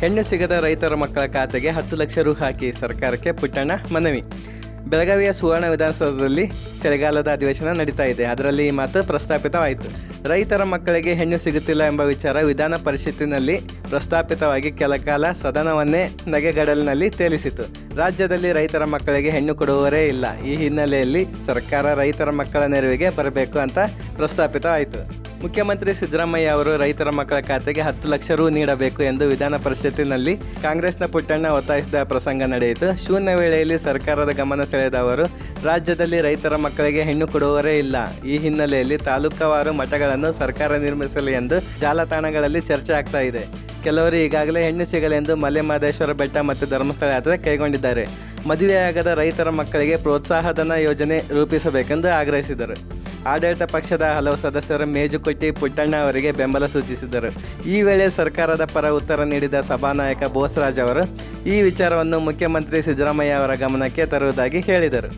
ಹೆಣ್ಣು ಸಿಗದ ರೈತರ ಮಕ್ಕಳ ಖಾತೆಗೆ 10 ಲಕ್ಷ ರು ಹಾಕಿ ಸರ್ಕಾರಕ್ಕೆ ಪುಟ್ಟಣ್ಣ ಮನವಿ. ಬೆಳಗಾವಿಯ ಸುವರ್ಣ ವಿಧಾನಸೌಧದಲ್ಲಿ ಚಳಿಗಾಲದ ಅಧಿವೇಶನ ನಡೀತಾ ಇದೆ. ಅದರಲ್ಲಿ ಈ ಮಾತು ಪ್ರಸ್ತಾಪಿತವಾಯಿತು. ರೈತರ ಮಕ್ಕಳಿಗೆ ಹೆಣ್ಣು ಸಿಗುತ್ತಿಲ್ಲ ಎಂಬ ವಿಚಾರ ವಿಧಾನ ಪರಿಷತ್ತಿನಲ್ಲಿ ಪ್ರಸ್ತಾಪಿತವಾಗಿ ಕೆಲ ಕಾಲ ಸದನವನ್ನೇ ನಗೆಗಡಲಿನಲ್ಲಿ ತೇಲಿಸಿತು. ರಾಜ್ಯದಲ್ಲಿ ರೈತರ ಮಕ್ಕಳಿಗೆ ಹೆಣ್ಣು ಕೊಡುವವರೇ ಇಲ್ಲ. ಈ ಹಿನ್ನೆಲೆಯಲ್ಲಿ ಸರ್ಕಾರ ರೈತರ ಮಕ್ಕಳ ನೆರವಿಗೆ ಬರಬೇಕು ಅಂತ ಪ್ರಸ್ತಾಪಿತವಾಯಿತು. ಮುಖ್ಯಮಂತ್ರಿ ಸಿದ್ದರಾಮಯ್ಯ ಅವರು ರೈತರ ಮಕ್ಕಳ ಖಾತೆಗೆ 10 ಲಕ್ಷ ರು ನೀಡಬೇಕು ಎಂದು ವಿಧಾನ ಪರಿಷತ್ತಿನಲ್ಲಿ ಕಾಂಗ್ರೆಸ್ನ ಪುಟ್ಟಣ್ಣ ಒತ್ತಾಯಿಸಿದ ಪ್ರಸಂಗ ನಡೆಯಿತು. ಶೂನ್ಯ ವೇಳೆಯಲ್ಲಿ ಸರ್ಕಾರದ ಗಮನ ಸೆಳೆದ ಅವರು, ರಾಜ್ಯದಲ್ಲಿ ರೈತರ ಮಕ್ಕಳಿಗೆ ಹೆಣ್ಣು ಕೊಡುವವರೇ ಇಲ್ಲ. ಈ ಹಿನ್ನೆಲೆಯಲ್ಲಿ ತಾಲೂಕವಾರು ಮಠಗಳನ್ನು ಸರ್ಕಾರ ನಿರ್ಮಿಸಲಿ ಎಂದು ಜಾಲತಾಣಗಳಲ್ಲಿ ಚರ್ಚೆ ಆಗ್ತಾ ಇದೆ. ಕೆಲವರು ಈಗಾಗಲೇ ಹೆಣ್ಣು ಸಿಗಲೆಂದು ಮಲೆಮಹದೇಶ್ವರ ಬೆಟ್ಟ ಮತ್ತು ಧರ್ಮಸ್ಥಳ ಯಾತ್ರೆ ಕೈಗೊಂಡಿದ್ದಾರೆ. ಮದುವೆಯಾಗದ ರೈತರ ಮಕ್ಕಳಿಗೆ ಪ್ರೋತ್ಸಾಹಧನ ಯೋಜನೆ ರೂಪಿಸಬೇಕೆಂದು ಆಗ್ರಹಿಸಿದರು. ಆಡಳಿತ ಪಕ್ಷದ ಹಲವು ಸದಸ್ಯರು ಮೇಜುಕೊಟ್ಟಿ ಪುಟ್ಟಣ್ಣ ಅವರಿಗೆ ಬೆಂಬಲ ಸೂಚಿಸಿದರು. ಈ ವೇಳೆ ಸರ್ಕಾರದ ಪರ ಉತ್ತರ ನೀಡಿದ ಸಭಾನಾಯಕ ಬೋಸರಾಜ್ ಅವರು ಈ ವಿಚಾರವನ್ನು ಮುಖ್ಯಮಂತ್ರಿ ಸಿದ್ದರಾಮಯ್ಯ ಅವರ ಗಮನಕ್ಕೆ ತರುವುದಾಗಿ ಹೇಳಿದರು.